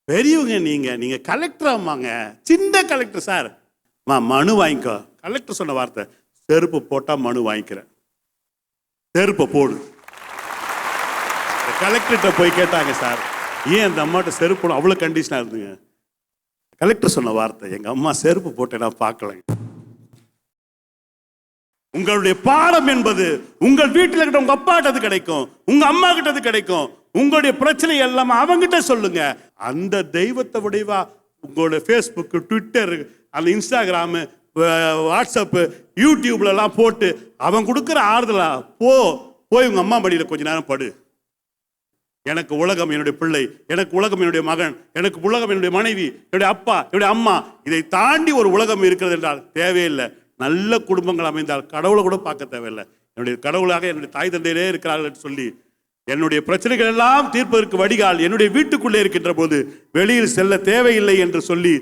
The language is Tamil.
பெரியவங்க நீங்க கலெக்டர் ஆமாங்க, சின்ன கலெக்டர் சார். மனு வாங்கிக்கோ. கலெக்டர் சொன்ன வார்த்தை, செருப்பு போட்டா மனு வாங்கிக்கிறேன், செருப்பை போடு. கலெக்டர்கிட்ட போய் கேட்டாங்க, சார் ஏன் அந்த அம்மாட்ட செருப்பு போட அவ்வளோ கண்டிஷனாக இருந்துங்க. கலெக்டர் சொன்ன வார்த்தை, எங்கள் அம்மா செருப்பு போட்டு நான் பார்க்கலைங்க. உங்களுடைய பாடம் என்பது உங்கள் வீட்டில் கிட்ட உங்க அப்பா கிட்ட கிடைக்கும், உங்க அம்மா கிட்ட கிடைக்கும். உங்களுடைய பிரச்சனை எல்லாம் அவங்கிட்ட சொல்லுங்க. அந்த தெய்வத்தை விடைவா உங்களுடைய ஃபேஸ்புக், ட்விட்டர், அந்த இன்ஸ்டாகிராமு, வாட்ஸ்அப்பு, யூடியூப்லலாம் போட்டு அவன் கொடுக்குற ஆறுதலா போய் உங்க அம்மா மடியில் கொஞ்ச நேரம் படு. எனக்கு உலகம் என்னுடைய பிள்ளை, எனக்கு உலகம் என்னுடைய மகன், எனக்கு உலகம் என்னுடைய மனைவி, என்னுடைய அப்பா, என்னுடைய அம்மா, இதை தாண்டி ஒரு உலகம் இருக்கிறது என்றால் தேவையில்லை. நல்ல குடும்பங்கள் அமைந்தால் கடவுளை கூட பார்க்க தேவையில்லை. என்னுடைய கடவுளாக என்னுடைய தாய் தந்தையிலே இருக்கிறார்கள் என்று சொல்லி என்னுடைய பிரச்சனைகள் எல்லாம் தீர்ப்பதற்கு வடிகால் என்னுடைய வீட்டுக்குள்ளே இருக்கின்ற போது வெளியில் செல்ல தேவையில்லை என்று சொல்லி